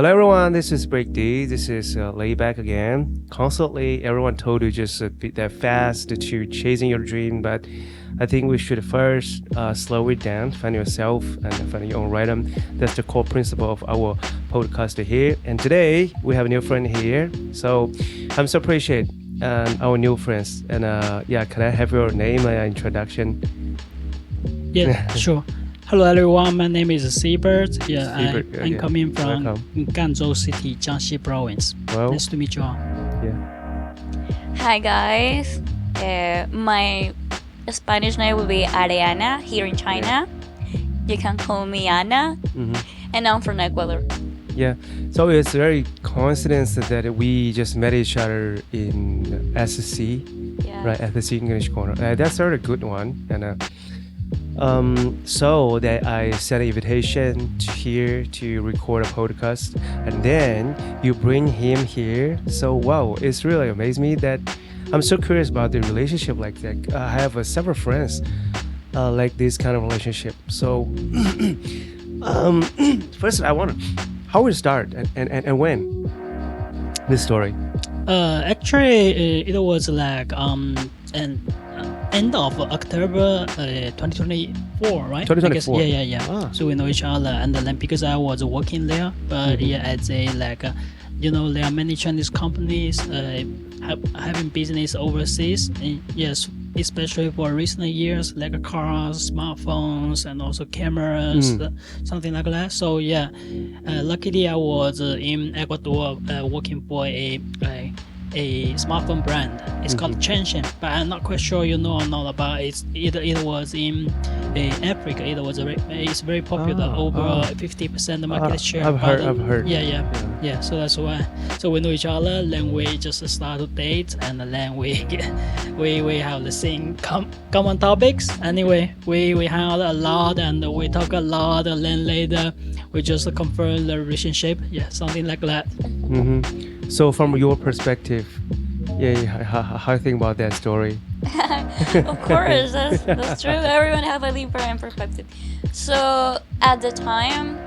Hello everyone, this is Break D. This is LayBack again. Constantly, everyone told you just be that fast to chasing your dream, but I think we should first slow it down, find yourself, and find your own rhythm. That's the core principle of our podcast here. And today, we have a new friend here. So I'm so appreciate our new friends. And can I have your name and introduction? Yeah, sure. Hello everyone, my name is Ceebert. I'm coming from Ganzhou City, Jiangxi Province. Well, nice to meet you all. Yeah. Hi guys, my Spanish name will be Ariana here in China. You can call me Anna, and I'm from Ecuador. Yeah, so it's very coincidence that we just met each other in SC, right, at the C English corner. That's a very good one. And so that I sent an invitation to here to record a podcast, and then you bring him here. So wow, it's really amazed me that I'm so curious about the relationship like that. I have several friends like this kind of relationship. So first I want to, how we start and when this story? Actually, it was like end of October 2024, right? 2024. Yeah. So we know each other, and then because I was working there, but as a there are many Chinese companies having business overseas, and yes, especially for recent years, like cars, smartphones, and also cameras, something like that. So luckily I was in Ecuador working for a smartphone brand. It's called Chenshin, but I'm not quite sure you know or not about it. It was in Africa. It's very popular, over 50% market share. I've heard. Yeah. So that's why. So we know each other. Then we just start to date, and then we have the same common topics. Anyway, we hang out a lot and we talk a lot. And then later we just confirm the relationship. Yeah, something like that. So from your perspective, how you think about that story? Of course, that's true. Everyone has a different perspective. So at the time,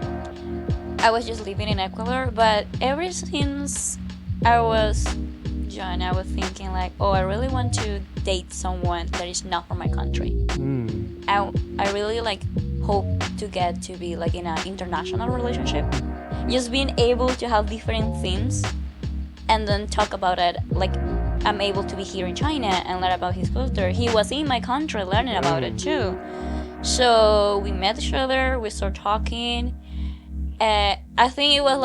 I was just living in Ecuador, but ever since I was young, I was thinking like, I really want to date someone that is not from my country. I really hope to get to be in an international relationship. Just being able to have different things and then talk about it, I'm able to be here in China and learn about his culture. He was in my country learning about it too. So we met each other, we started talking. I think it was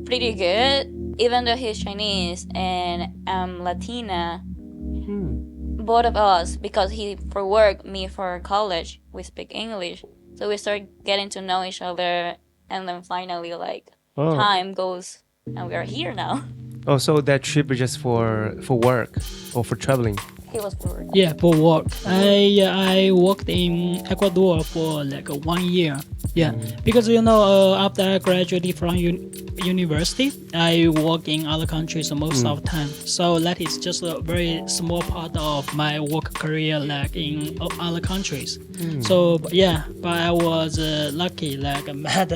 pretty good, even though he's Chinese and I'm Latina. Both of us, because he for work, me for college, we speak English. So we started getting to know each other, and then finally time goes and we are here now. Oh, so that trip is just for work or for traveling? He was for work. Yeah, for work. I worked in Ecuador for 1 year. Yeah, because after I graduated from university, I work in other countries most of the time. So that is just a very small part of my work career, in other countries. So but I was lucky, I met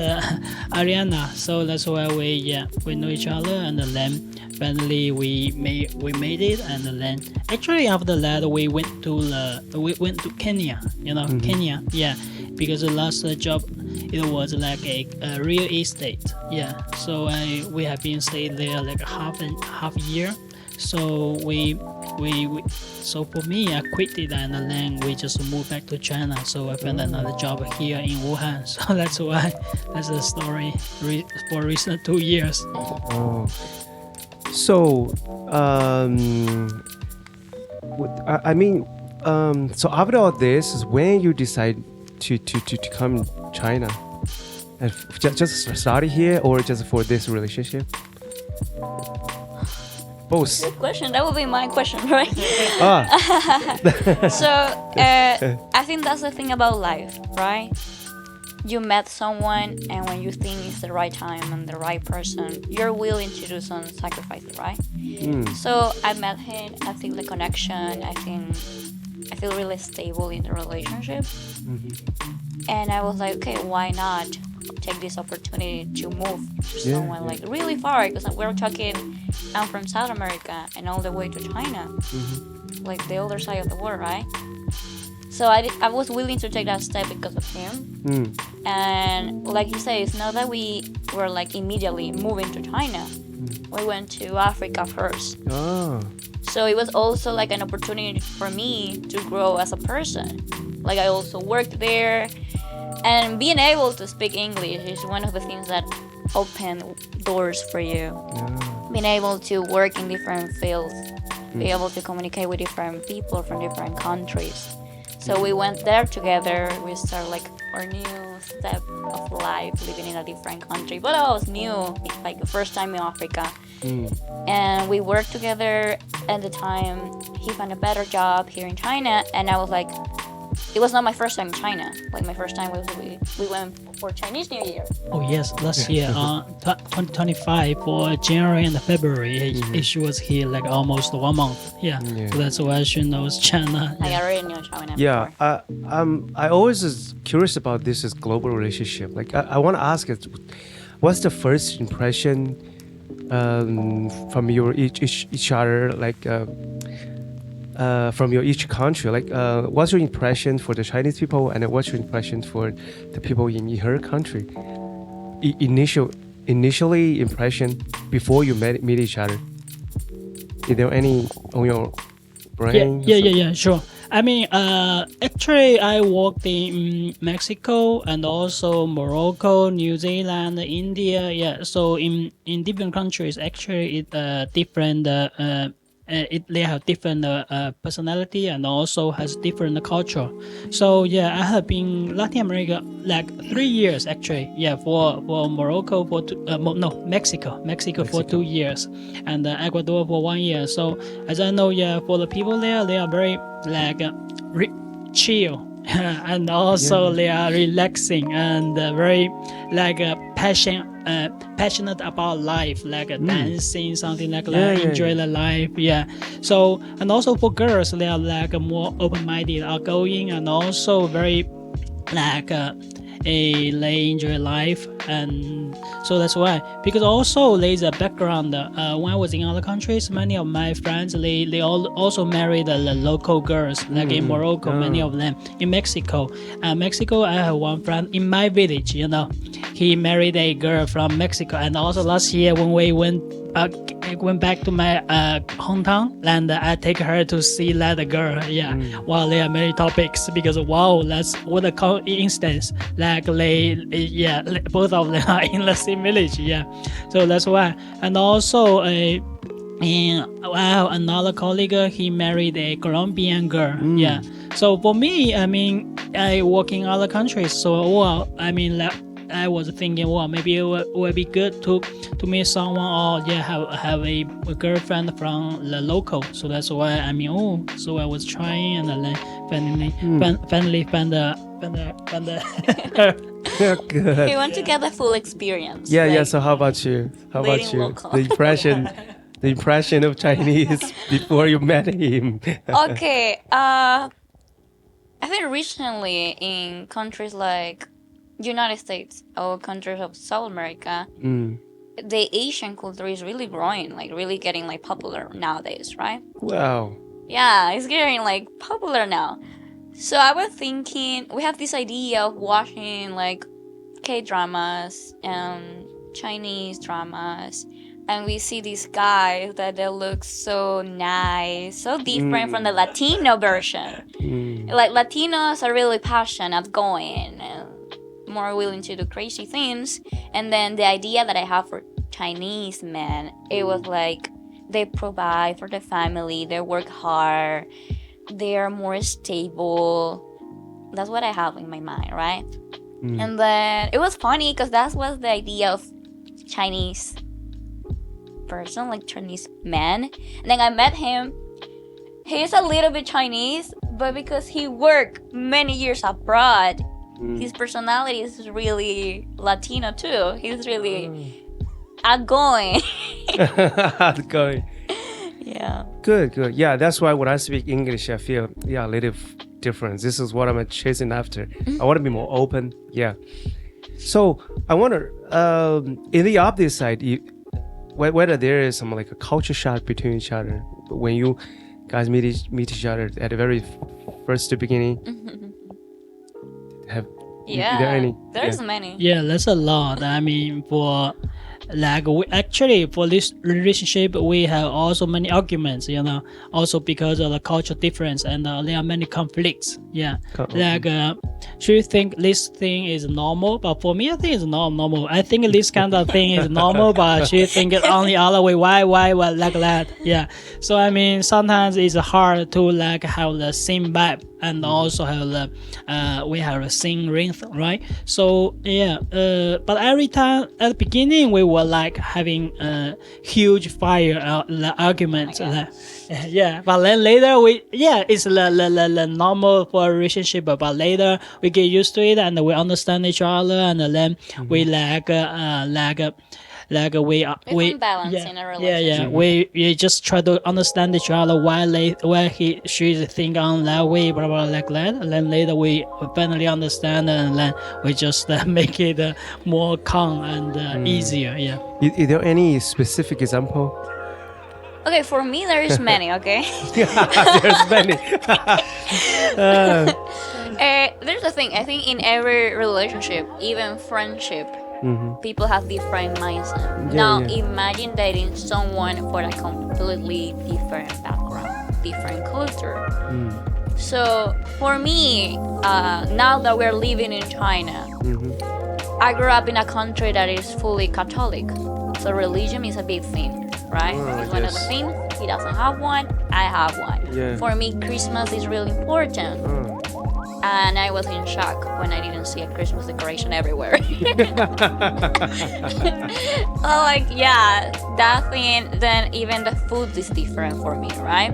Ariana. So that's why we know each other, and then finally we made it, and then actually after that we went to Kenya. Kenya. Yeah, because the last job it was a real estate. Yeah, so we have been staying there half year. So so for me, I quit it, and then we just moved back to China. So I found another job here in Wuhan. So that's why that's the story for recent 2 years. Oh. So, so after all this is when you decide to come China, and just started here or just for this relationship? Both. Good question. That would be my question, right? So I think that's the thing about life, right? You met someone, and when you think it's the right time and the right person, you're willing to do some sacrifices, right? So I met him. I feel the connection. I feel really stable in the relationship. And I was like, okay, why not? take this opportunity to move somewhere like really far, because we're talking, I'm from South America and all the way to China, like the other side of the world, right? So I was willing to take that step because of him. And like you say, it's not that we were like immediately moving to China. We went to Africa first. So it was also like an opportunity for me to grow as a person. Like I also worked there, and being able to speak English is one of the things that open doors for you. Being able to work in different fields, be able to communicate with different people from different countries. So we went there together. We started like our new step of life, living in a different country. But I was new, like the first time in Africa. And we worked together. At the time, he found a better job here in China, and I was like, it was not my first time in China. Like my first time was we went for Chinese New Year. Oh yes, last year, 2025 for January and February, she was here like almost 1 month. So that's why she knows China. I already knew China. Yeah, I always is curious about this is global relationship. Like I want to ask it, what's the first impression from your each other, like from your each country? Like what's your impression for the Chinese people, and what's your impression for the people in her country? Initially impression before you meet each other. Is there any on your brain? Yeah, sure. I mean, actually, I worked in Mexico and also Morocco, New Zealand, India. Yeah, so in different countries, actually, it different. They have different personality and also has different culture. So yeah, I have been Latin America like 3 years actually. Yeah, for Morocco for Mexico for 2 years, and Ecuador for 1 year. So as I know, yeah, for the people there, they are very like chill. And also they are relaxing and very like passionate about life, like dancing, something like that. Enjoy the life, So and also for girls, they are like more open-minded, outgoing, and also very like they enjoy life. And so that's why, because also there's a background. When I was in other countries, many of my friends they all also married the local girls, like in Morocco, many of them. In Mexico, I have one friend in my village, he married a girl from Mexico. And also last year when we went back to my hometown, and I take her to see that girl. Wow, there are many topics, because wow, that's what a coincidence. Like both of them are in the same village. So that's why. And also another colleague, he married a Colombian girl. So for me, I mean, I work in other countries, so I was thinking, maybe it would be good to meet someone, or have a girlfriend from the local. So that's why so I was trying, and then finally found her. Good. We want to get the full experience. So how about you? Local. The impression of Chinese before you met him. Okay. I think recently in countries like United States or countries of South America, the Asian culture is really growing, like really getting like popular nowadays, right? Wow. Yeah, it's getting like popular now. So I was thinking, we have this idea of watching like K-dramas and Chinese dramas, and we see these guys that they look so nice, so different from the Latino version. Like Latinos are really passionate, outgoing, and more willing to do crazy things. And then the idea that I have for Chinese men, it was like they provide for the family, they work hard, they are more stable. That's what I have in my mind, right? And then it was funny because that was the idea of Chinese person, like Chinese man. And then I met him. He's a little bit Chinese, but because he worked many years abroad, his personality is really Latino too. He's really outgoing. Outgoing. Yeah. Good. Yeah, that's why when I speak English, I feel a little difference. This is what I'm chasing after. I want to be more open. Yeah. So I wonder, in the opposite side, whether there is some like a culture shock between each other when you guys meet each other at the very first beginning. Have Yeah, there any? there's many. Yeah, that's a lot. I mean, for like for this relationship, we have also many arguments. Also because of the cultural difference, and there are many conflicts. Yeah, she think this thing is normal, but for me, I think it's not normal. I think this kind of thing is normal, but she think it on the other way. Why like that? Yeah. So I mean, sometimes it's hard to like have the same vibe. And also have we have the same rhythm, right? So yeah, but every time at the beginning we were like having a huge fire arguments. Yeah, but then later it's the normal for a relationship. But later we get used to it and we understand each other, and then we we balance in a relationship. We just try to understand each other why she's thinking on that way, blah blah like that, and then later we finally understand, and then we just make it more calm and easier. Yeah. Is there any specific example? Okay, for me there is many. Okay. There's many. There's the thing. I think in every relationship, even friendship, people have different mindset. Now imagine dating someone for a completely different background, different culture. So for me, now that we're living in China, I grew up in a country that is fully Catholic. So religion is a big thing, right? It's one of the things. He doesn't have one, I have one. Yeah. For me, Christmas is really important. And I was in shock when I didn't see a Christmas decoration everywhere. That thing, then even the food is different for me, right?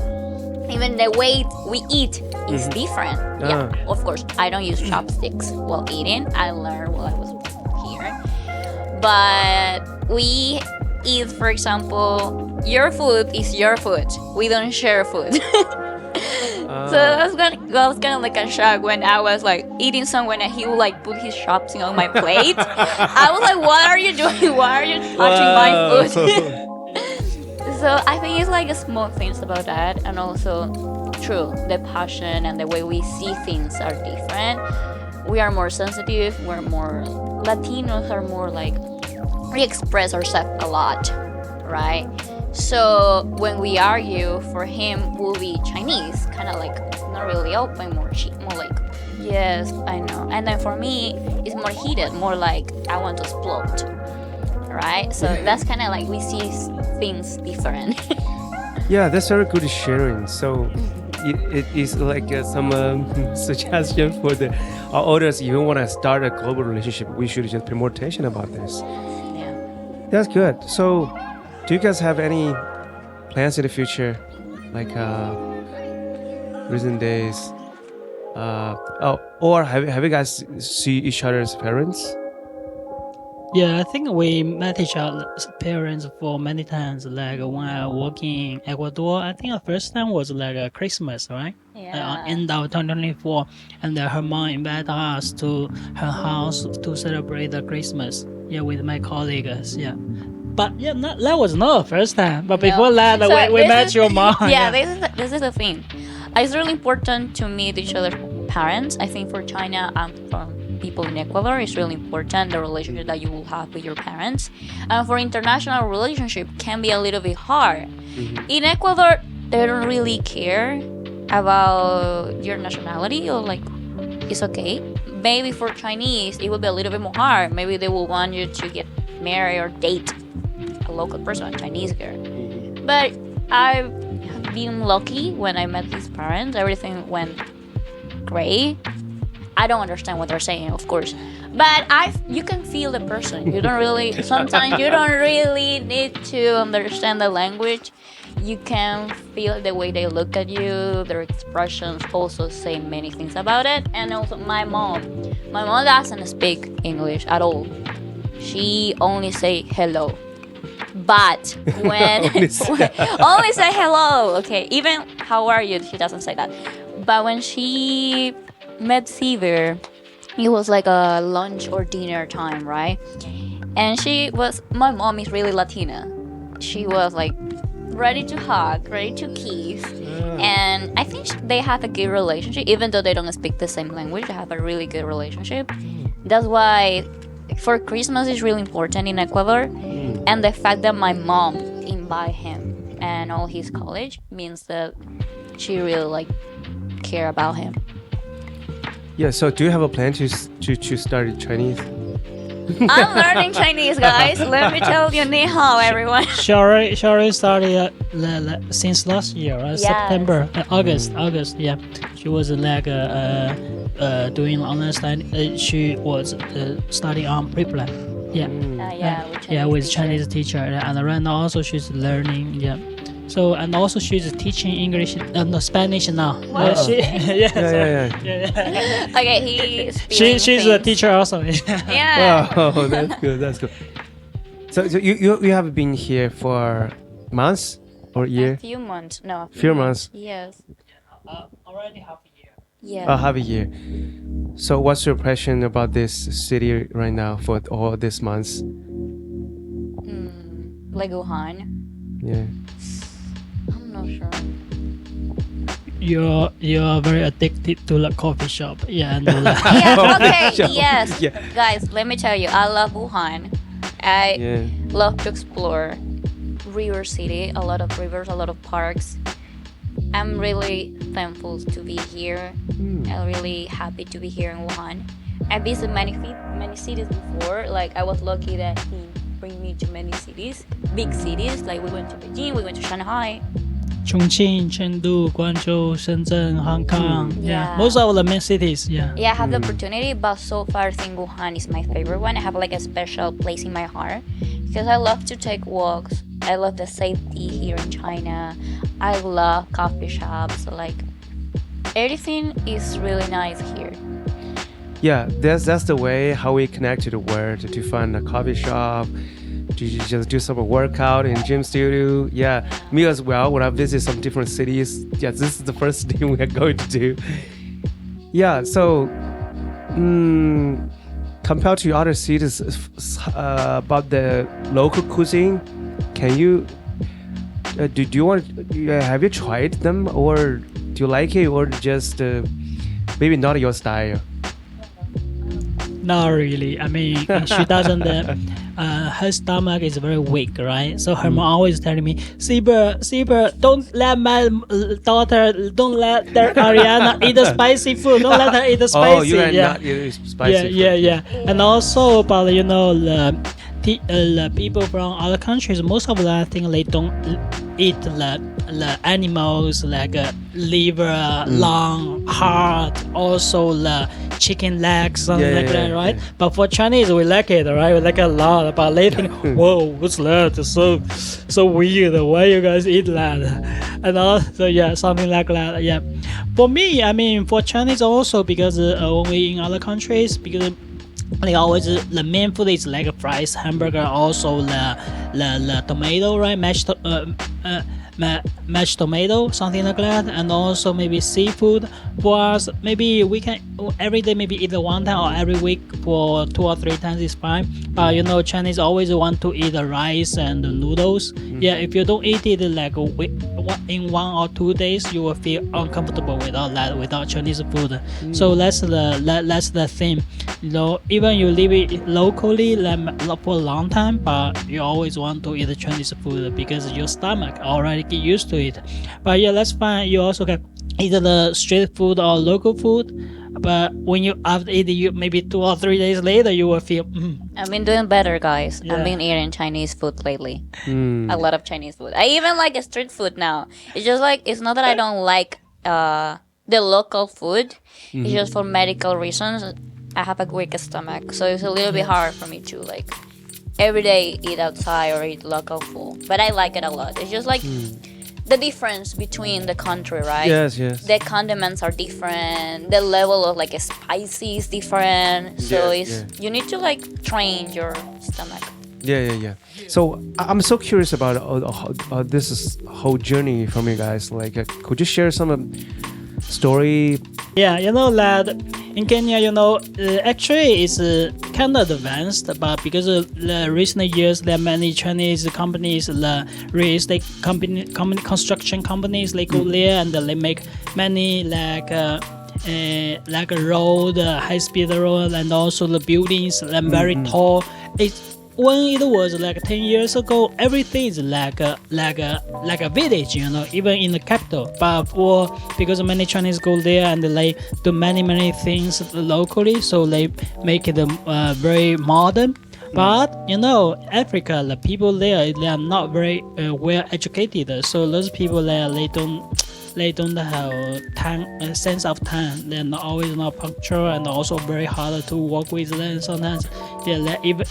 Even the way we eat is different. Yeah, of course, I don't use chopsticks while eating. I learned while I was here. But we eat, for example, your food is your food. We don't share food. So that was kind of like a shock when I was like eating somewhere and he would like put his chopstick on my plate. I was like, what are you doing? Why are you touching my food? So I think it's like small things about that, and also true, the passion and the way we see things are different. We are more sensitive, Latinos are more like, we express ourselves a lot, right? So when we argue, for him will be Chinese, kind of like not really open, more like, yes, I know. And then for me, it's more heated, more like I want to explode, right? So that's kind of like we see things different. Yeah, that's very good sharing. So it is like some suggestion for our audience. If you want to start a global relationship, we should just pay more attention about this. Yeah. That's good. So do you guys have any plans in the future, like recent days? Or have you guys see each other's parents? Yeah, I think we met each other's parents for many times. Like when I work in Ecuador, I think the first time was like Christmas, right? Yeah. End of 2024, and her mom invited us to her house to celebrate the Christmas. Yeah, with my colleagues. Yeah. But yeah, that was not the first time. But before that, So we met your mom. Yeah, this is the thing. It's really important to meet each other's parents. I think for China and for people in Ecuador, it's really important, the relationship that you will have with your parents. And for international relationship can be a little bit hard. In Ecuador, they don't really care about your nationality, or like, it's okay. Maybe for Chinese, it will be a little bit more hard. Maybe they will want you to get married or date a local person, a Chinese girl. But I've been lucky when I met his parents. Everything went great. I don't understand what they're saying, of course, but you can feel the person. Sometimes you don't really need to understand the language. You can feel the way they look at you, their expressions also say many things about it. And also my mom doesn't speak English at all. She only say hello. But when only say hello, okay, even how are you, she doesn't say that. But when she met Ceebert, it was like a lunch or dinner time, right? And my mom is really Latina. She was like ready to hug, ready to kiss. And I think they have a good relationship, even though they don't speak the same language. They have a really good relationship. That's why for Christmas is really important in Ecuador. And the fact that my mom invited him and all his college means that she really like care about him. Yeah, so do you have a plan to study Chinese? I'm learning Chinese, guys. Let me tell you, ni hao, everyone. She already started since last year, right? Yes. September, August. Yeah, she was like doing online study. She was studying on pre-plan. Yeah, with Chinese teacher, and right now also she's learning. Yeah. So and also she's teaching English, no Spanish now. Wow. Yeah. Okay, She's a teacher also. Yeah. Wow, that's good. So you have been here for months or year? A few months. No. Few months. Yes. Already half a year. Yeah. Half a year. So what's your impression about this city right now for all these months? Like Wuhan. Yeah. I'm not sure. You're very addicted to the coffee shop. Yeah, and Yeah, okay, yes. Yeah. Guys, let me tell you, I love Wuhan. I love to explore River City, a lot of rivers, a lot of parks. I'm really thankful to be here. I'm really happy to be here in Wuhan. I visited many cities before. Like I was lucky that he bring me to many cities, big cities. Like we went to Beijing, we went to Shanghai. Chongqing, Chengdu, Guangzhou, Shenzhen, Hong Kong. Yeah. Most of the main cities. Yeah. Yeah, I have the opportunity, but so far I think Wuhan is my favorite one. I have like a special place in my heart because I love to take walks. I love the safety here in China. I love coffee shops. Like everything is really nice here. Yeah, that's the way how we connect to the world, to find a coffee shop, to just do some workout in gym studio. Yeah, me as well. When I visit some different cities, yeah, this is the first thing we are going to do. Yeah, so compared to other cities, about the local cuisine, can you do you want? Have you tried them, or do you like it, or just maybe not your style? Not really. I mean, she doesn't. Her stomach is very weak, right? So her mom always telling me, Ceebert, don't let my daughter, don't let Ariana eat the spicy food. Don't let her eat the spicy. Oh, you are not eating spicy. Yeah. And also, but the people from other countries, most of them, I think they don't eat the animals like liver, lung, heart, also the chicken legs, something like that, right? Yeah. But for Chinese, we like it, right? We like it a lot. But they think, whoa, what's that? So weird. Why you guys eat that? And also, something like that. Yeah. For me, I mean, for Chinese also, because when we in other countries, because like always the main food is like fries, hamburger, also the tomato, right? Mashed tomato, something like that, and also maybe seafood. For us, maybe we can every day maybe either one time or every week for 2 or 3 times is fine. But Chinese always want to eat the rice and the noodles. Yeah, if you don't eat it like in 1 or 2 days, you will feel uncomfortable without Chinese food. So that's the thing. Even you live it locally for a long time, but you always want to eat the Chinese food because your stomach already get used to it. But yeah, that's fine. You also can either the street food or local food. But when you after eat, you maybe 2 or 3 days later, you will feel. I've been doing better, guys. Yeah. I've been eating Chinese food lately. A lot of Chinese food. I even like street food now. It's just like it's not that I don't like the local food. It's just for medical reasons. I have a weak stomach, so it's a little bit hard for me to like every day eat outside or eat local food. But I like it a lot. It's just like the difference between the country, right? Yes. The condiments are different. The level of like spicy is different. So you need to like train your stomach. Yeah. So I'm so curious about this whole journey from you guys. Like, could you share some story? Yeah, that in Kenya, actually it's kind of advanced, but because of the recent years, there are many Chinese companies, the real estate company construction companies, they go there and they make many like a road, high-speed road, and also the buildings and very tall. When it was like 10 years ago, everything is like a village, even in the capital. But because many Chinese go there and they do many things locally, so they make it very modern. But Africa, the people there, they are not very well educated. So those people there, they don't have time, sense of time. They're not punctual and also very hard to work with them sometimes.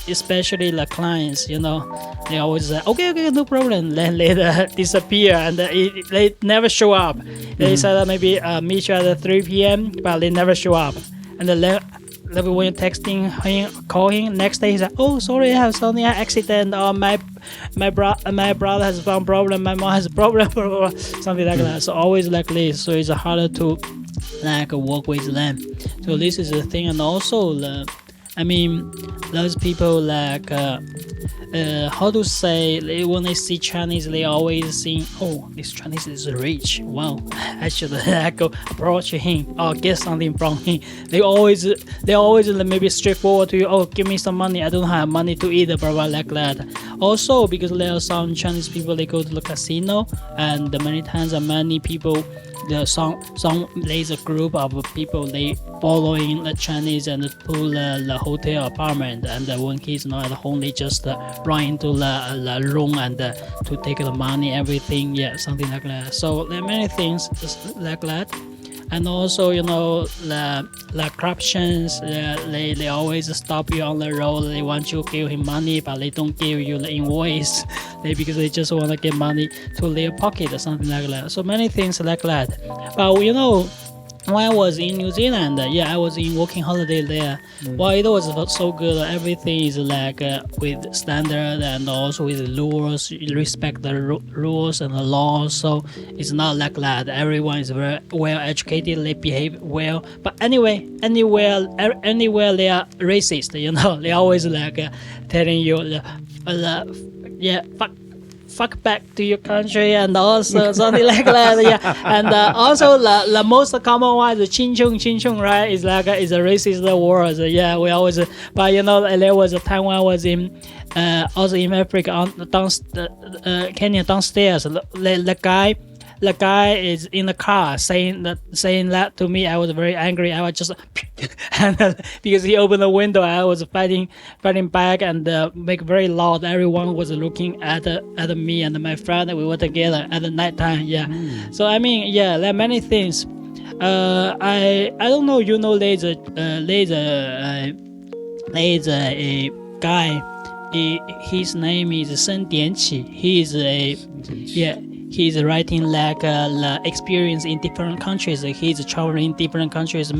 Especially the clients, they always say, okay, no problem. Then later disappear and they never show up. They said maybe meet you at 3 p.m., but they never show up. And then when you're texting him, call him, next day he's like, oh, sorry, I have something, accident, or my brother has some problem, my mom has a problem, something like that. So always like this. So it's harder to work with them. So this is the thing. And also those people how to say, when they see Chinese, they always think, oh, this Chinese is rich. Wow, I should go approach him or get something from him. They always maybe straightforward to you. Oh, give me some money. I don't have money to eat, blah like that. Also, because there are some Chinese people, they go to the casino, and many times many people. There's a group of people, they following the Chinese and to the hotel apartment, and when he's not at home, they just run into the room and to take the money, everything, something like that. So there are many things like that. And also, the corruptions, they always stop you on the road. They want you to give him money, but they don't give you the invoice because they just want to get money to their pocket or something like that. So many things like that. But when I was in New Zealand, I was in working holiday there. Well, it was so good. Everything is with standard and also with rules. You respect the rules and the laws. So it's not like that. Everyone is very well educated. They behave well. But anywhere they are racist. They always telling you, fuck back to your country and also something like that. And also the most common one is ching chung, right? It's it's a racist word. We always, but there was a time when I was in also in Africa Kenya downstairs. The guy is in the car saying that to me. I was very angry. I was just and because he opened the window, I was fighting back and make very loud. Everyone was looking at me and my friend. We were together at the night time. So there are many things. I don't know. There's a guy. His name is Shen Dianqi. He is He's writing the experience in different countries. He's traveling in different countries.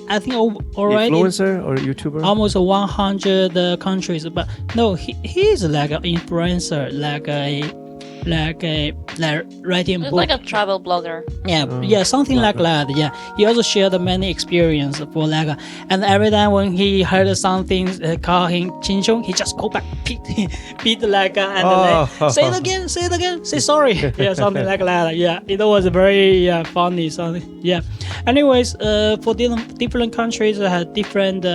I think already influencer or YouTuber. Almost 100 countries, but no, he's like an influencer, like writing book. Like a travel blogger. Something like that. He also shared many experience for and every time when he heard something call him ching chung, he just go back, beat and say it again, say sorry. Something like that. It was very funny. Something. Anyways, for different countries, have different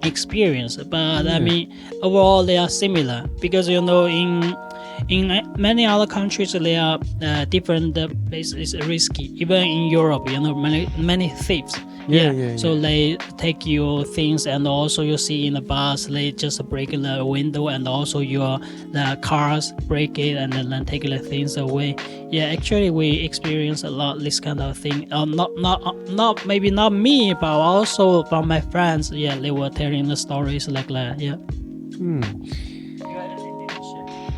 experience, but overall they are similar because in many other countries, there are different places risky. Even in Europe, many thieves. So they take your things, and also you see in the bus, they just break the window, and also the cars break it, and then take the things away. Actually, we experience a lot this kind of thing. Not maybe not me, but also from my friends. They were telling the stories like that.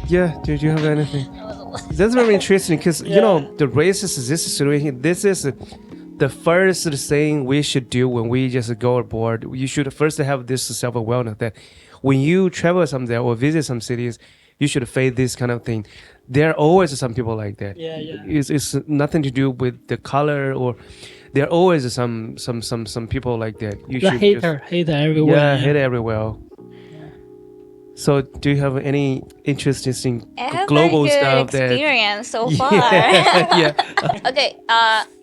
Do you have anything? That's very interesting because the racist this situation. This is the first thing we should do when we just go abroad. You should first have this self-awareness that when you travel somewhere or visit some cities, you should face this kind of thing. There are always some people like that. It's nothing to do with the color or there are always some people like that. You The should hater everywhere. Yeah, hate everywhere. So, do you have any interesting I have global very good stuff that? experience so far. Yeah. Okay,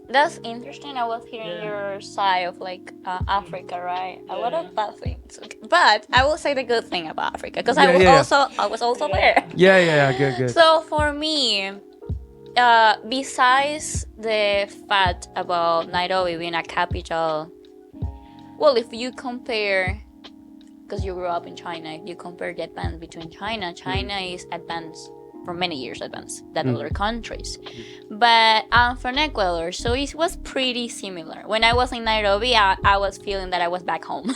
that's interesting. I was hearing your side of like Africa, right? A lot of bad things, okay. But I will say the good thing about Africa because I was also there. Yeah. Good. So for me, besides the fact about Nairobi being a capital, well, if you compare, because you grew up in China, if you compare the advance between China is advanced for many years advanced than other countries. But I'm from Ecuador, so it was pretty similar. When I was in Nairobi, I was feeling that I was back home.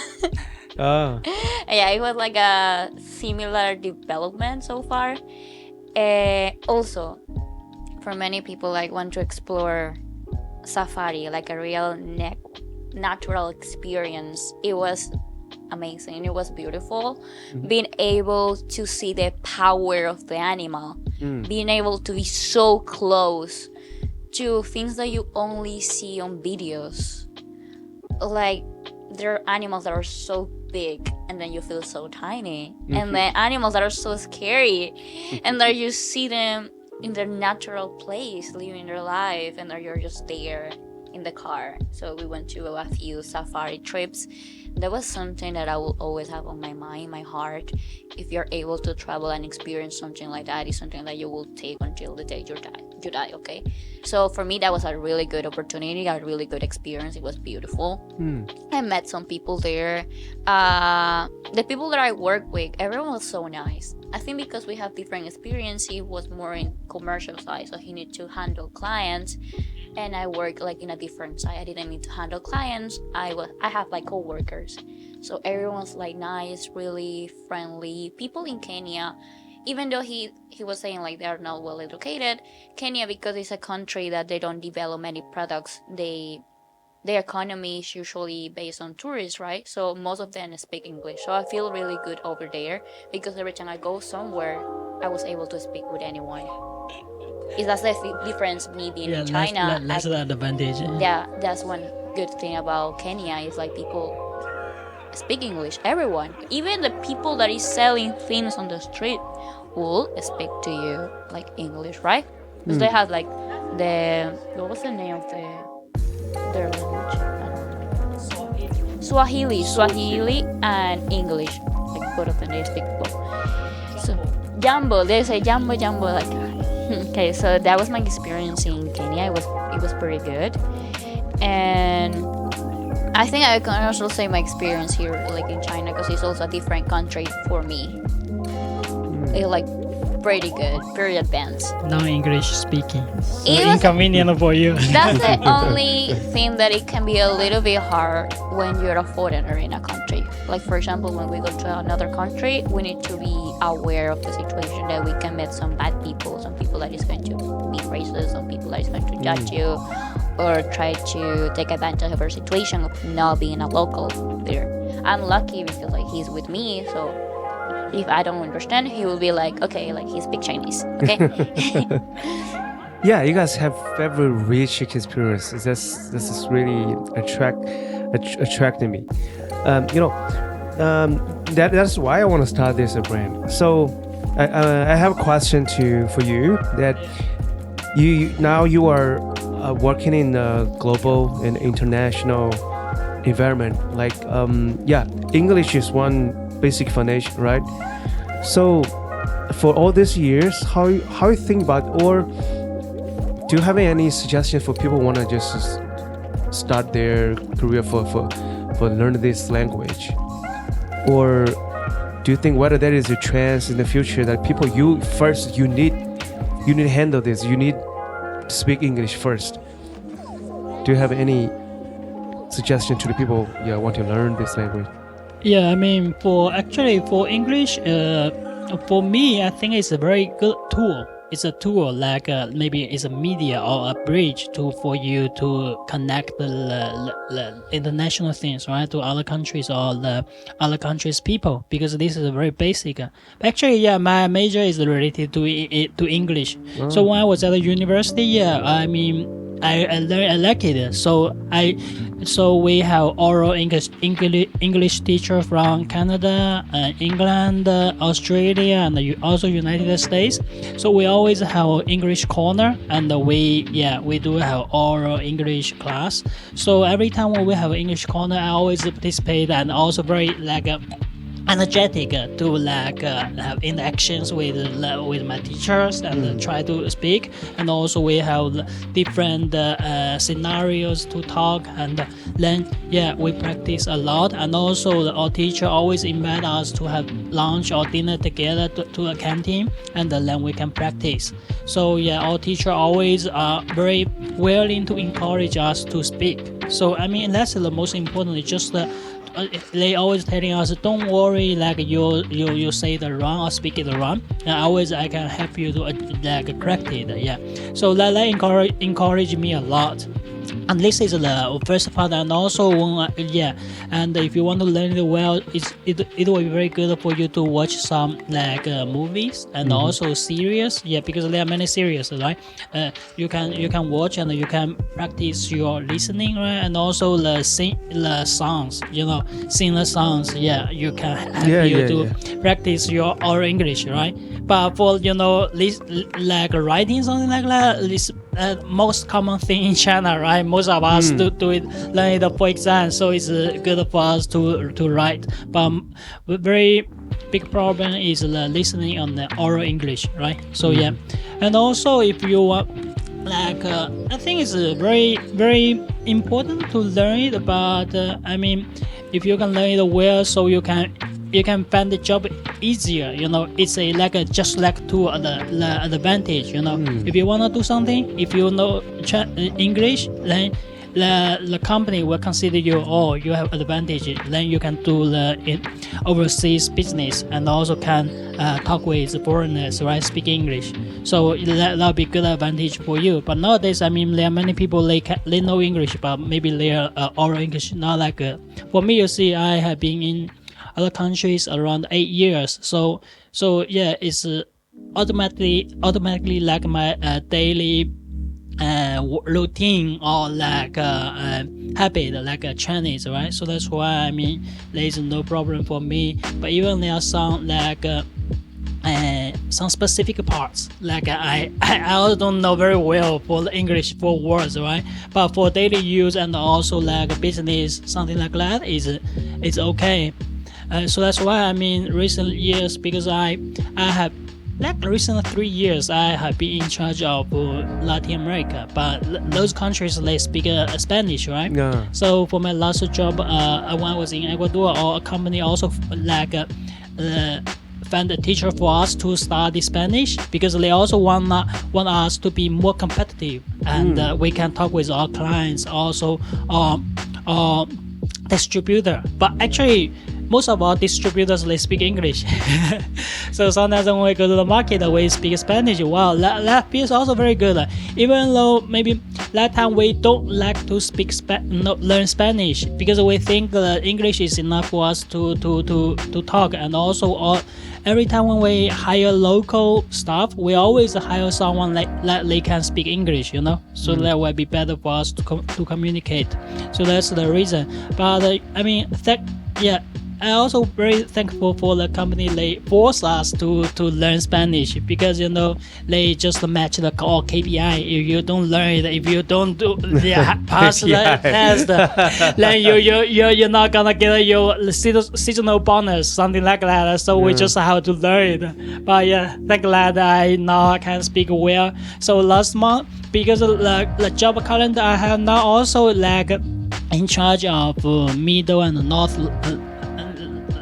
Oh. Yeah, it was like a similar development so far. Also, for many people, like want to explore safari, like a real natural experience. It was amazing. It was beautiful. Being able to see the power of the animal, being able to be so close to things that you only see on videos. Like there are animals that are so big and then you feel so tiny, and then animals that are so scary and that you see them in their natural place living their life, and that you're just there in the car. So we went to a few safari trips. That was something that I will always have on my mind, my heart. If you're able to travel and experience something like that, it's something that you will take until the day you die, okay? So for me, that was a really good opportunity, a really good experience. It was beautiful. I met some people there. The people that I work with, everyone was so nice. I think because we have different experience, it was more in commercial side, so he need to handle clients, and I work like in a different side. I didn't need to handle clients. I have like co-workers, so everyone's like nice, really friendly. People in Kenya, even though he was saying like they are not well educated, Kenya, because it's a country that they don't develop many products, their economy is usually based on tourists, right? So most of them speak English. So I feel really good over there because every time I go somewhere, I was able to speak with anyone. That's the difference me being in China. That's the advantage. Yeah, that's one good thing about Kenya is like people speak English. Everyone, even the people that is selling things on the street, will speak to you like English, right? Because they have like what was the name of their language? Swahili and English. Like both of them they speak both. So Jambo, they say Jambo like. Okay, so that was my experience in Kenya. It was pretty good, and I think I can also say my experience here, like in China, because it's also a different country for me. It's like pretty good, very advanced. No English speaking. So It was- inconvenient for you. That's the only thing that it can be a little bit hard when you're a foreigner in a country. Like for example, when we go to another country, we need to be aware of the situation that we can meet some bad people, some people that is going to be racist, some people that is going to judge you, or try to take advantage of our situation of not being a local there. I'm lucky because like he's with me, so if I don't understand, he will be like, okay, like he speaks Chinese, okay? Yeah, you guys have very rich experiences. This is really attracting me. That's why I want to start this brand. So I have a question for you that you are working in a global and international environment. Like English is one basic foundation, right? So for all these years, how you think about, or do you have any suggestions for people who want to just start their career for learning this language? Or do you think whether there is a chance in the future that people you need to handle this, you need to speak English first? Do you have any suggestion to the people want to learn this language? Yeah, I mean, for English, for me, I think it's a very good tool. It's a tool like maybe it's a media or a bridge for you to connect the international things, right, to other countries or the other countries' people, because this is a very basic. Actually, my major is related to English. So when I was at the university, I mean, I like it. So we have oral English teacher from Canada, England, Australia, and also United States. So we always have English corner, and we do have oral English class. So every time when we have English corner, I always participate, and also very energetic to have interactions with my teachers and try to speak. And also we have different scenarios to talk, and then we practice a lot. And also our teacher always invite us to have lunch or dinner together to a canteen, and then we can practice. So our teacher always are very willing to encourage us to speak. So I mean, that's the most important. Just they always telling us, don't worry, you say it wrong or speak it wrong, and always I can help you to correct it. So that encourage me a lot. And this is the first part. And also and if you want to learn it well, it will be very good for you to watch some movies and also series, because there are many series, right? You can watch and you can practice your listening, right? And also sing the songs, sing the songs, you can help you to practice your oral English, right? But for writing something like that, this most common thing in China, right? Most of us do it, learn it for exam, so it's good for us to write. But very big problem is the listening on the oral English, right? So and also if you want, I think it's very very important to learn it. But I mean, if you can learn it well, so you can find the job easier. It's just to the advantage. If you want to do something, if you know English, then the company will consider you. Oh, you have advantage. Then you can do the overseas business and also can talk with foreigners, right? Speak English. So that'll be good advantage for you. But nowadays, I mean, there are many people they know English, but maybe their oral English not that good. For me, you see, I have been in other countries around 8 years. So it's automatically like my daily routine or habit, like Chinese, right? So that's why I mean there's no problem for me. But even there are some some specific parts I also don't know very well for the English for words, right? But for daily use and also business, something like that is okay. So that's why I mean recent years, because I have recent 3 years I have been in charge of Latin America, but those countries they speak Spanish, right? Yeah. So for my last job, when I was in Ecuador, a company also found a teacher for us to study Spanish, because they also want us to be more competitive, and we can talk with our clients, also distributor. But actually most of our distributors they speak English. So sometimes when we go to the market we speak Spanish. Wow, that feels also very good. Even though maybe that time we don't like to learn Spanish, because we think English is enough for us to talk. And also every time when we hire local staff, we always hire someone like they can speak English, so that will be better for us to communicate. So that's the reason. But I mean, I also very thankful for the company. They force us to learn Spanish, because they just match the KPI. If you don't learn it, if you don't pass the test, then you're not gonna get your seasonal bonus, something like that. So we just have to learn it. But thank God I now can speak well. So last month, because of the job calendar I have now, also in charge of Middle and North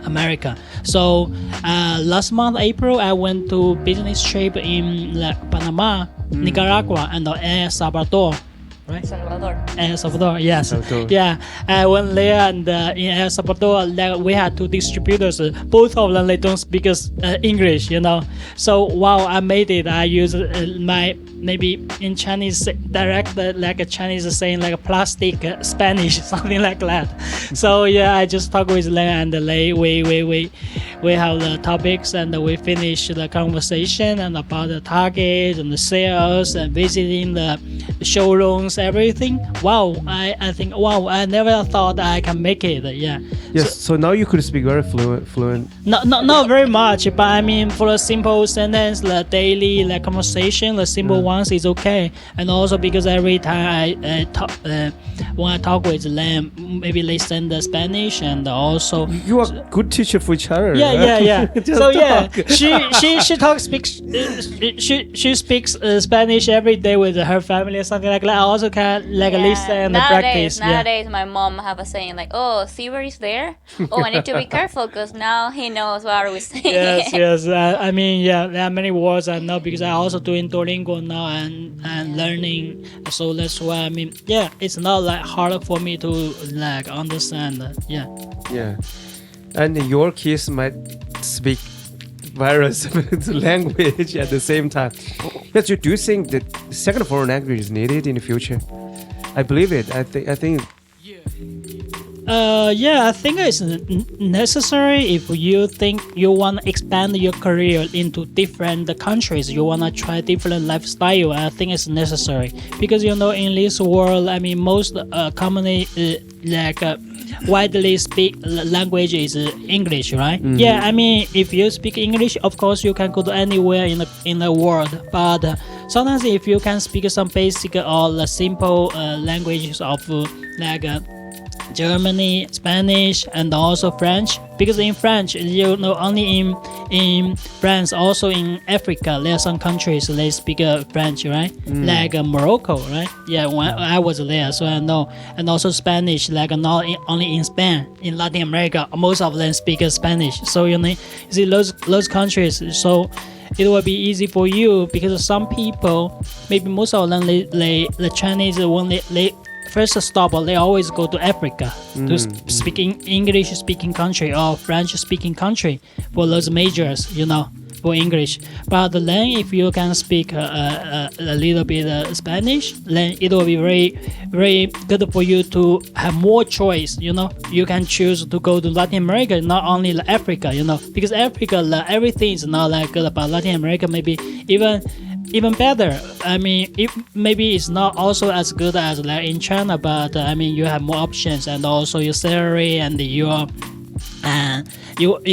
America. So last month April I went to business trip in Panama, Nicaragua, and El Salvador. Right? El Salvador, yes. Yeah, I went there, and in El Salvador we had two distributors. Both of them they don't speak English, So wow, I made it. I used my, maybe in Chinese direct a Chinese saying plastic Spanish, something like that. So I just talk with them, and we have the topics, and we finish the conversation and about the targets and the sales and visiting the showrooms knows everything. Wow, I think, wow, I never thought I can make it. Yeah. Yes. So now you could speak very fluent. Not very much, but I mean, for a simple sentence, the daily conversation, the simple ones is okay. And also because every time I talk, when I talk with them, maybe they send the Spanish and also. You are good teacher for each other. Yeah. Just So talk. she speaks Spanish every day with her family or something like that. I also can listen and practice. Nowadays, my mom have a saying like, "Oh, Ceebert is there. Oh, I need to be careful because now he knows what we're saying." Yes. I mean, there are many words I know because I also doing Duolingo now and learning. So that's why I mean, it's not hard for me to understand. Yeah. And your kids might speak various language at the same time. But you do think that second foreign language is needed in the future? I believe it. I think. I think it's necessary if you think you want to expand your career into different countries, you want to try different lifestyle. I think it's necessary because in this world, I mean, most commonly widely speak language is English, right? Mm-hmm. Yeah, I mean, if you speak English, of course you can go to anywhere in the world. But sometimes if you can speak some basic or the simple languages of Germany, Spanish, and also French. Because in French, only in France, also in Africa, there are some countries they speak French, right? Like Morocco, right? Yeah, when I was there, so I know. And also Spanish, not only in Spain, in Latin America, most of them speak Spanish. So you see those countries. So it will be easy for you because some people, maybe most of them, the Chinese when they first stop, they always go to Africa to speaking English-speaking country or French-speaking country for those majors, for English. But then if you can speak a little bit Spanish, then it will be very, very good for you to have more choice. You can choose to go to Latin America, not only Africa. Because Africa, everything is not that good, but Latin America maybe even better. I mean, maybe it's not also as good as in China, but I mean, you have more options and also your salary and it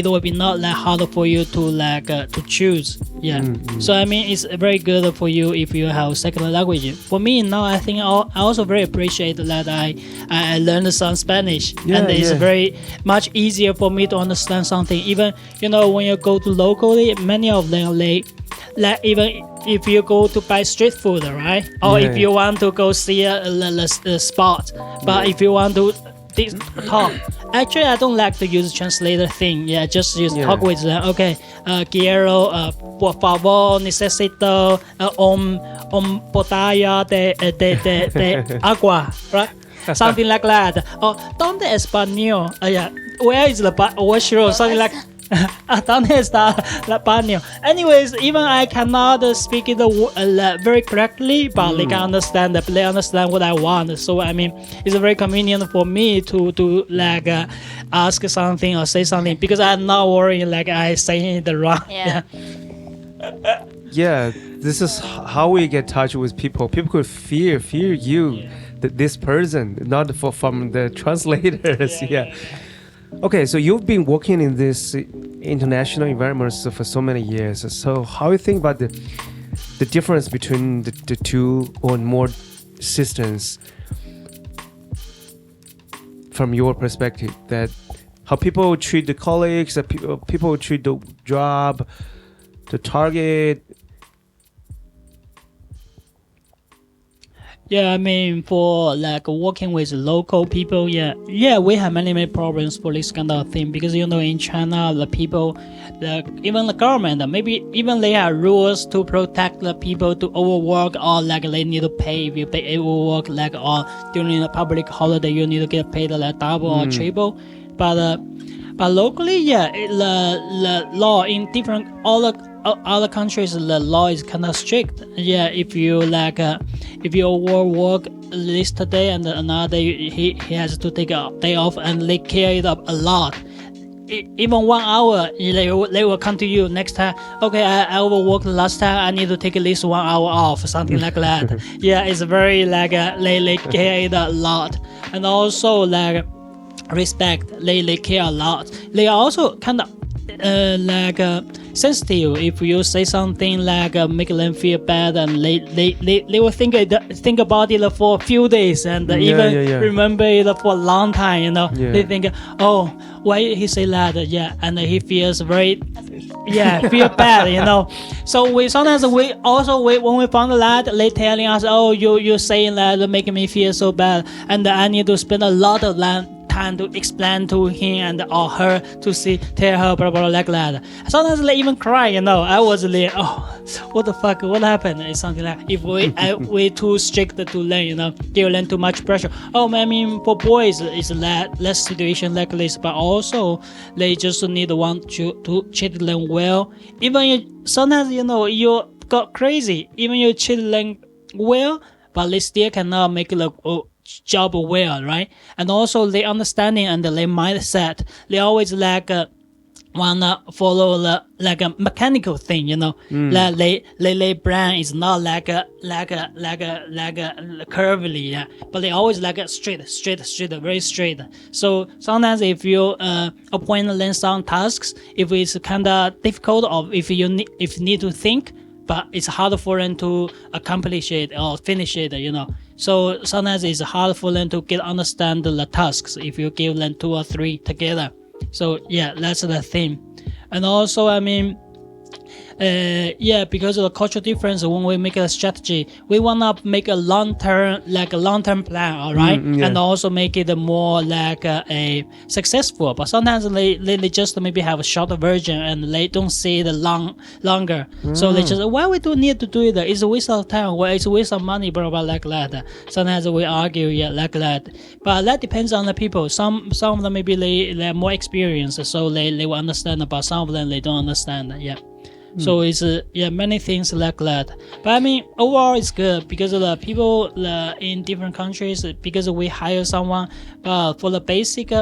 will be not that hard for you to choose. Yeah. So I mean, it's very good for you if you have second language. For me now, I think I also very appreciate that I learned some Spanish, and it's very much easier for me to understand something. Even when you go to locally, many of them even if you go to buy street food, right? Or if you want to go see a spot, but if you want to talk, actually I don't like to use translator thing. Just use talk with them. Okay, quiero, por favor, necesito botella de agua, right? Something like that. Or ¿dónde español? Where is the washroom? Something like. ¿Dónde está la baño? Anyways, even I cannot speak it very correctly, but they can understand that. They understand what I want. So I mean, it's very convenient for me to ask something or say something because I'm not worrying I say it wrong. Yeah, this is how we get in touch with people. People could fear you, this person, not from the translators. Okay, so you've been working in this international environment for so many years. So how do you think about the difference between the two or more systems from your perspective? That how people treat the colleagues, that people treat the job, the target. Yeah, I mean, for working with local people, we have many problems for this kind of thing because in China, the people, even the government, maybe even they have rules to protect the people to overwork or they need to pay if you pay overwork or during a public holiday you need to get paid double or triple, but locally, the law in different other countries, the law is kind of strict. If you if you work this day and another day he has to take a day off, and they care it up a lot. even 1 hour, they will come to you next time. Okay, I overworked last time. I need to take at least 1 hour off, something like that. Yeah, it's very like they care it a lot, and also like respect. They care a lot. They are also kind of sensitive if you say something like make them feel bad, and they will think about it for a few days and remember it for a long time. You know, they think, oh, why he say that? Yeah, and he feels very feel bad. You know, so we sometimes when we found that, they telling us, oh, you saying that making me feel so bad, and I need to spend a lot of time to explain to him and or her to tell her blah blah like that. Sometimes they even cry. You know, I was like, oh, what the fuck, what happened? It's something like if we too strict to learn, you know, they will learn too much pressure. Oh, I mean, for boys it's less situation like this, but also they just need want to treat them well. Even sometimes, you know, you got crazy. Even you treat them well, but they still cannot make the job well, right? And also their understanding and their mindset, they always wanna follow a mechanical thing, you know. Like they brain is not like a curvily, but they always like a straight, very straight. So sometimes if you appoint them some tasks, if it's kind of difficult or if you need to think, but it's hard for them to accomplish it or finish it, you know. So sometimes it's hard for them to understand the tasks if you give them 2 or 3 together. So yeah, that's the thing. And also, I mean, because of the cultural difference, when we make a strategy, we wanna make a long-term plan, all right, and also make it more like a successful. But sometimes they just maybe have a shorter version and they don't see the longer. So they just, why we do need to do it? It's a waste of time. Well, it's a waste of money, blah blah like that. Sometimes we argue, like that. But that depends on the people. Some of them maybe they're more experienced, so they will understand. But some of them they don't understand. Yeah. So it's many things like that. But I mean, overall it's good because of the people in different countries, because we hire someone for the basic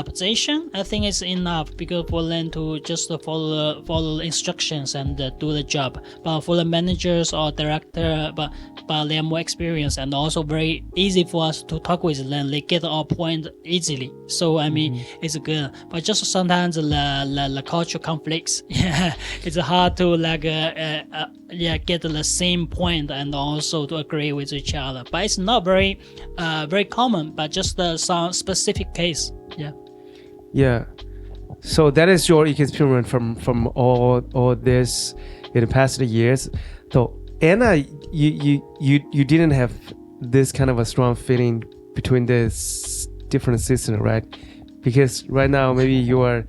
position. I think it's enough because for them to just follow the instructions and do the job. But for the managers or director, but they are more experienced and also very easy for us to talk with them. They get our point easily. So I mean, it's good. But just sometimes the cultural conflicts, it's hard to get the same point and also to agree with each other. But it's not very common. But just some specific case. Yeah. So that is your experience from all this in the past years. So Anna, you didn't have this kind of a strong feeling between this different system, right? Because right now maybe you are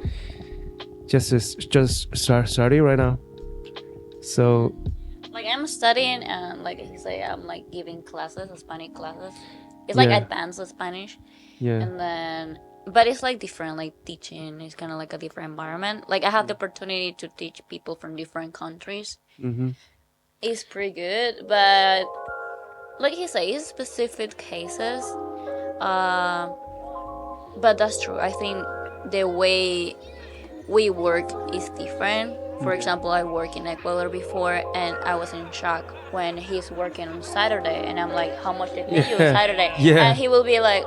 just starting right now. So like I'm studying and like you say, I'm like giving classes, Spanish classes. It's like advanced Spanish. Yeah. And then, but it's like different, like teaching is kind of like a different environment. Like I have the opportunity to teach people from different countries. It's pretty good, but like he said, it's specific cases. But that's true. I think the way we work is different. For example, I worked in Ecuador before, and I was in shock when he's working on Saturday, and I'm like, how much they pay you on Saturday? And he will be like,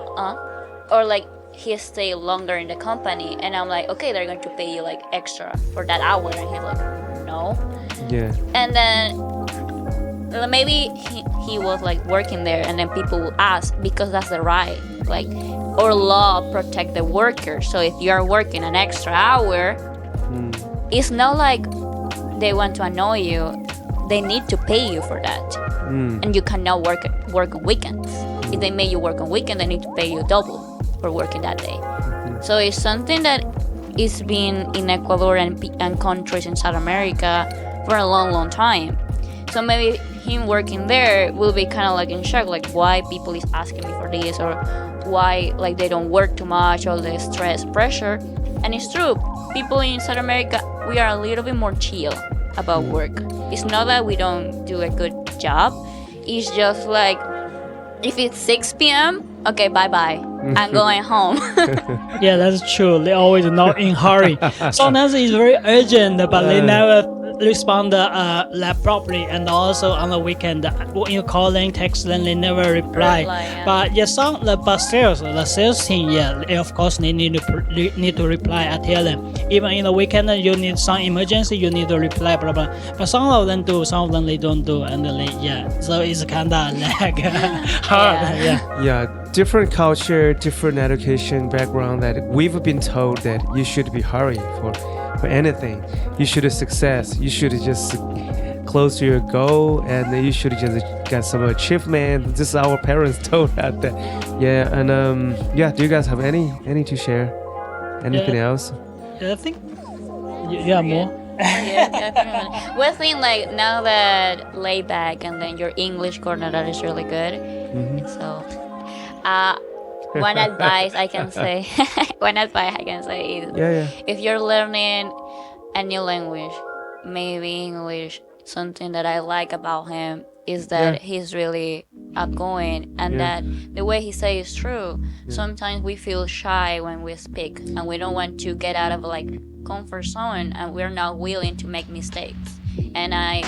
or like he stay longer in the company, and I'm like, okay, they're going to pay you like extra for that hour, and he's like, no. Yeah. And then maybe he was like working there, and then people will ask because that's the right, like our law protect the worker. So if you are working an extra hour, it's not like they want to annoy you. They need to pay you for that, and you cannot work on weekends. If they make you work on weekend, they need to pay you double for working that day. So it's something that is been in Ecuador and countries in South America for a long time. So maybe him working there will be kind of like in shock, like why people is asking me for this, or why like they don't work too much, all the stress, pressure. And it's true, people in South America, we are a little bit more chill about work. It's not that we don't do a good job. It's just like if it's 6 p.m., okay, bye bye. I'm going home. Yeah, that's true. They always not in hurry. Sometimes it's very urgent, but they never respond like properly. And also on the weekend, when you call them, text them, they never reply. Yeah. But yeah, the sales team, yeah, of course they need to reply. I tell them, even in the weekend, you need some emergency, you need to reply, blah blah. But some of them do, some of them they don't do, and so it's kinda like hard. Yeah, different culture, different education background that we've been told that you should be hurry for anything. You should success. You should just close to your goal and you should just get some achievement. This is our parents told us that. Yeah, and do you guys have any to share? Anything else? Yeah, I think you have more. Yeah, definitely. One thing, like now that LayBack and then your English corner that is really good. So, one advice I can say is if you're learning a new language, maybe English, something that I like about him is that he's really outgoing and that the way he says is true. Sometimes we feel shy when we speak and we don't want to get out of like comfort zone and we're not willing to make mistakes. And I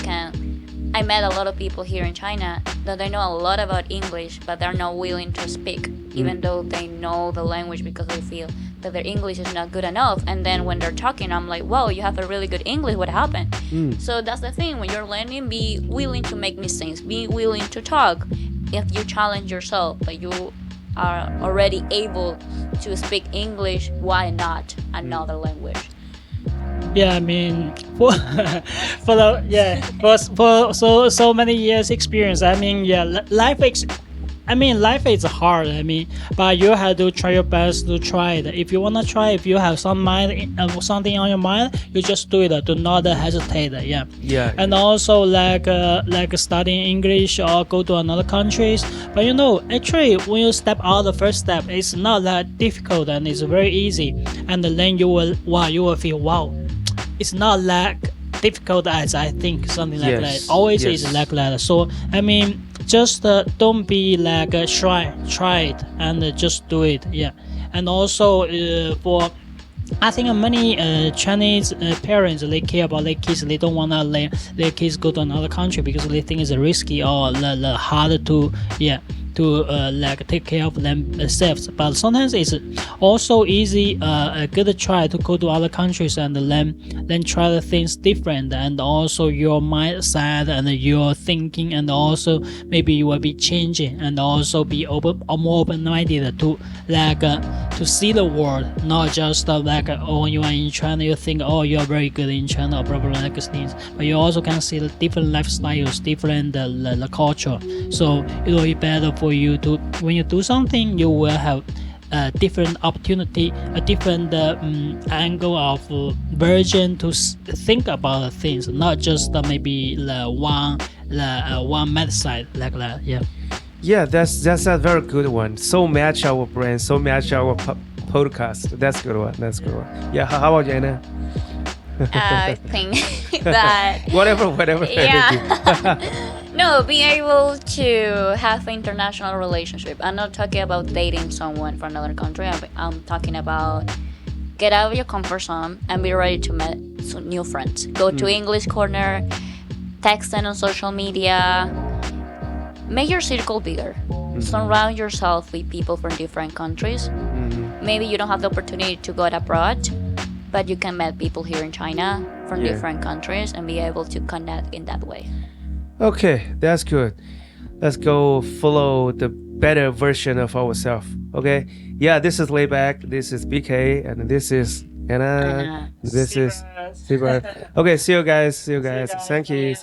met a lot of people here in China that they know a lot about English, but they're not willing to speak, even though they know the language because they feel that their English is not good enough. And then when they're talking, I'm like, wow, you have a really good English. What happened? So that's the thing. When you're learning, be willing to make mistakes. Be willing to talk. If you challenge yourself, but you are already able to speak English, why not another language? Yeah, I mean, for so many years experience. I mean, life is hard. I mean, but you have to try your best to try it. If you wanna try, if you have something on your mind, you just do it. Do not hesitate. Yeah. And also like studying English or go to another countries. But actually, when you step out the first step, it's not that difficult and it's very easy. And then you will feel wow. It's not like difficult as I think, something like that. Always is like that. So I mean, just don't be like shy. Try it and just do it. Yeah. And also I think many Chinese parents, they care about their kids. They don't want to let their kids go to another country because they think it's risky or hard to like take care of themselves. But sometimes it's also easy, a good try to go to other countries and then try the things different, and also your mindset and your thinking, and also maybe you will be changing and also be more open-minded to to see the world, not just when you are in China you think you are very good in China or probably like things, but you also can see the different lifestyles, different the culture. So it will be better for you to, when you do something, you will have a different opportunity, a different angle of version to think about things, not just maybe one mad side like that. Yeah, that's a very good one. So match our brand, so match our podcast. That's good one. Yeah, how about you, Anna? I think that whatever. Yeah. No, being able to have an international relationship. I'm not talking about dating someone from another country. I'm talking about get out of your comfort zone and be ready to meet some new friends. Go to English corner, text them on social media. Make your circle bigger. Surround yourself with people from different countries. Maybe you don't have the opportunity to go abroad, but you can meet people here in China from different countries and be able to connect in that way. Okay, that's good. Let's go follow the better version of ourselves. Okay? Yeah, this is LayBack, this is BK, and this is Anna. This is Ceebert. Okay, see you guys. Thank you.